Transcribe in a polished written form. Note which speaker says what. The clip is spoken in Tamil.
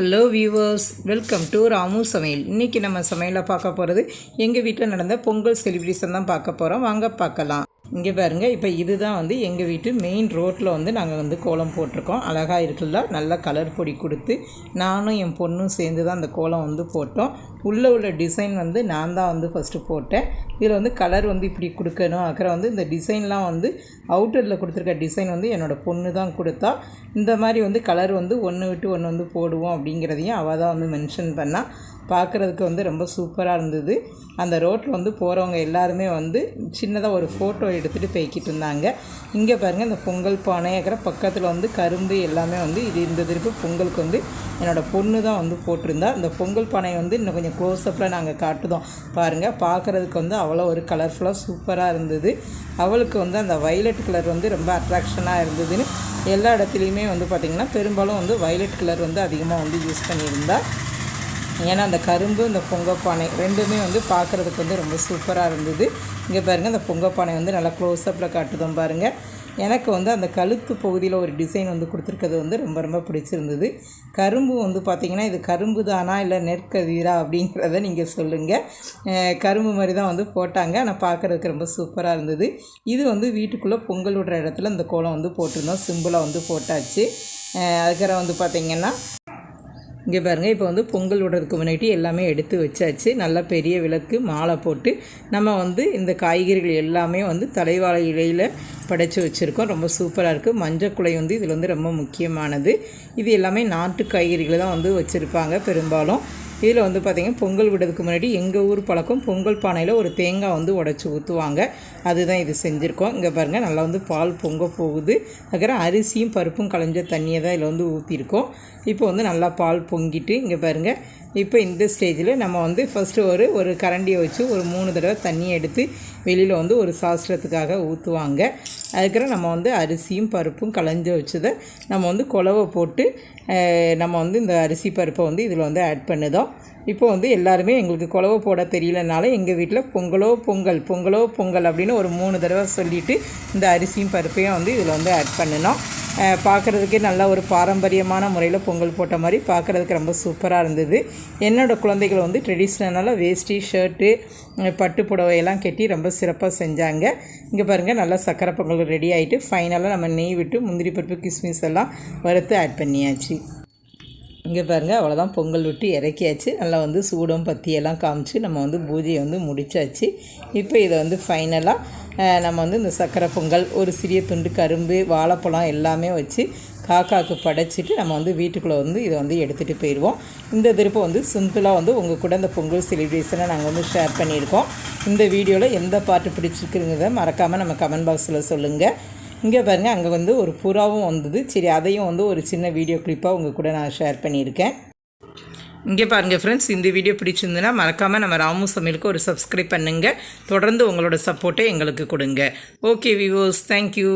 Speaker 1: Hello viewers, welcome to Ramu சமையல். இன்றைக்கி நம்ம சமையலை பார்க்க போகிறது எங்கள் வீட்டில் நடந்த பொங்கல் செலிப்ரேஷன் தான் பார்க்க போகிறோம். வாங்க பார்க்கலாம். இங்கே பாருங்கள், இப்போ இதுதான் வந்து எங்கள் வீட்டு மெயின் ரோட்டில் வந்து நாங்கள் கோலம் போட்டிருக்கோம். அழகாக இருக்குல்ல, நல்லா கலர் பொடி கொடுத்து நானும் என் பொண்ணும் சேர்ந்து தான் அந்த கோலம் போட்டோம். உள்ளே உள்ள டிசைன் நான் தான் ஃபஸ்ட்டு போட்டேன். இதில் கலர் இப்படி கொடுக்கணும். அப்புறம் இந்த டிசைன்லாம் அவுட்டரில் கொடுத்துருக்க டிசைன் என்னோடய பொண்ணு தான் கொடுத்தா. இந்த மாதிரி கலர் ஒன்று விட்டு ஒன்று போடுவோம் அப்படிங்கிறதையும் அவள் தான் மென்ஷன் பண்ணால். பார்க்குறதுக்கு ரொம்ப சூப்பராக இருந்தது. அந்த ரோட்டில் போகிறவங்க எல்லாருமே சின்னதாக ஒரு ஃபோட்டோ எடுத்துகிட்டு போய்கிட்டு இருந்தாங்க. இங்கே பாருங்கள், இந்த பொங்கல் பானை இருக்கிற பக்கத்தில் கரும்பு எல்லாமே இது இந்த திருப்பி பொங்கலுக்கு என்னோடய பொண்ணு தான் போட்டிருந்தா. இந்த பொங்கல் பானை இன்னும் கொஞ்சம் க்ளோஸ்அப்பில் நாங்கள் காட்டுதோம் பாருங்கள். பார்க்குறதுக்கு அவ்வளோ ஒரு கலர்ஃபுல்லாக சூப்பராக இருந்தது. அவளுக்கு அந்த வைலட் கலர் ரொம்ப அட்ராக்ஷனாக இருந்ததுன்னு எல்லா இடத்துலையுமே பார்த்திங்கன்னா பெரும்பாலும் வைலட் கலர் அதிகமாக யூஸ் பண்ணியிருந்தா. ஏன்னா அந்த கரும்பு இந்த பொங்கப்பானை ரெண்டுமே பார்க்குறதுக்கு ரொம்ப சூப்பராக இருந்தது. இங்கே பாருங்கள், இந்த பொங்கப்பானை நல்லா க்ளோஸ்அப்பில் காட்டுதோம் பாருங்கள். எனக்கு அந்த கழுத்து பகுதியில் ஒரு டிசைன் கொடுத்துருக்கிறது ரொம்ப ரொம்ப பிடிச்சிருந்தது. கரும்பு பார்த்திங்கன்னா இது கரும்பு தானா இல்லை நெற்கதிரா அப்படிங்கிறத நீங்கள் சொல்லுங்கள். கரும்பு மாதிரி தான் போட்டாங்க. ஆனால் பார்க்குறதுக்கு ரொம்ப சூப்பராக இருந்தது. இது வீட்டுக்குள்ளே பொங்கல் விடுற இடத்துல இந்த கோலம் போட்டிருந்தோம். சிம்பிளாக போட்டாச்சு. அதுக்கப்புறம் பார்த்திங்கன்னா இங்கே பாருங்கள், இப்போ பொங்கல் விடுறதுக்கு முன்னாடி எல்லாமே எடுத்து வச்சாச்சு. நல்லா பெரிய விளக்கு மாலை போட்டு நம்ம இந்த காய்கறிகள் எல்லாமே தலைவாழை இலையில் படைச்சி வச்சுருக்கோம். ரொம்ப சூப்பராக இருக்குது. மஞ்சக்குலை இதில் ரொம்ப முக்கியமானது. இது எல்லாமே நாட்டு காய்கறிகளை தான் வச்சுருப்பாங்க பெரும்பாலும். இதில் பார்த்திங்கன்னா பொங்கல் விடுறதுக்கு முன்னாடி எங்கள் ஊர் பழக்கம் பொங்கல் பானையில் ஒரு தேங்காய் உடைச்சி ஊற்றுவாங்க. அதுதான் இது செஞ்சுருக்கோம். இங்கே பாருங்கள், நல்லா பால் பொங்க போகுது. அதுக்கப்புறம் அரிசியும் பருப்பும் களைஞ்ச தண்ணியை தான் இதில் ஊற்றிருக்கோம். இப்போ நல்லா பால் பொங்கிட்டு இங்கே பாருங்கள். இப்போ இந்த ஸ்டேஜில் நம்ம ஃபஸ்ட்டு ஒரு கரண்டியை வச்சு ஒரு 3 தடவை தண்ணியை எடுத்து வெளியில் ஒரு சாஸ்திரத்துக்காக ஊற்றுவாங்க. அதுக்கப்புறம் நம்ம அரிசியும் பருப்பும் களைஞ்ச வச்சதை நம்ம குழவை போட்டு நம்ம இந்த அரிசி பருப்பை இதில் ஆட் பண்ணுதோம். இப்போ எல்லாருமே எங்களுக்கு குழவை போட தெரியலனால எங்கள் வீட்டில் பொங்கலோ பொங்கல் அப்படின்னு ஒரு 3 தடவை சொல்லிவிட்டு இந்த அரிசியும் பருப்பையும் இதில் ஆட் பண்ணினோம். பார்க்குறதுக்கே நல்ல ஒரு பாரம்பரியமான முறையில் பொங்கல் போட்ட மாதிரி பார்க்குறதுக்கு ரொம்ப சூப்பராக இருந்தது. என்னோடய குழந்தைகள் ட்ரெடிஷ்னலாக வேஷ்டி ஷர்ட்டு பட்டு புடவையெல்லாம் கட்டி ரொம்ப சிறப்பாக செஞ்சாங்க. இங்கே பாருங்கள், நல்லா சக்கரை பொங்கல் ரெடி ஆகிட்டு ஃபைனலாக நம்ம நெய் விட்டு முந்திரி பருப்பு கிஸ்மிஸ் எல்லாம் வறுத்து ஆட் பண்ணியாச்சு. இங்கே பாருங்கள், அவ்வளோதான், பொங்கல் விட்டு இறக்கியாச்சு. நல்லா சூடம் பத்தியெல்லாம் காமிச்சு நம்ம பூஜையை முடிச்சாச்சு. இப்போ இதை ஃபைனலாக நம்ம இந்த சக்கரை பொங்கல் ஒரு சிறிய துண்டு கரும்பு வாழைப்பழம் எல்லாமே வச்சு காக்காவுக்கு படைச்சிட்டு நம்ம வீட்டுக்குள்ளே இதை எடுத்துகிட்டு போயிடுவோம். இந்த திருப்பம் சிம்பிளாக உங்கள் கூட இந்த பொங்கல் செலிப்ரேஷனை நாங்கள் ஷேர் பண்ணியிருக்கோம். இந்த வீடியோவில் எந்த பாட்டு பிடிச்சிருக்குங்கிறத மறக்காமல் நம்ம கமெண்ட் பாக்ஸில் சொல்லுங்கள். இங்கே பாருங்கள், அங்கே ஒரு புறாவும் வந்தது. சரி, அதையும் ஒரு சின்ன வீடியோ கிளிப்பாக உங்கள் கூட நான் ஷேர் பண்ணியிருக்கேன். இங்கே பாருங்கள் ஃப்ரெண்ட்ஸ், இந்த வீடியோ பிடிச்சிருந்துன்னா மறக்காமல் நம்ம ராமு சமையலுக்கு ஒரு சப்ஸ்கிரைப் பண்ணுங்கள். தொடர்ந்து உங்களோட சப்போர்ட்டை எங்களுக்கு கொடுங்க. Okay viewers, thank you.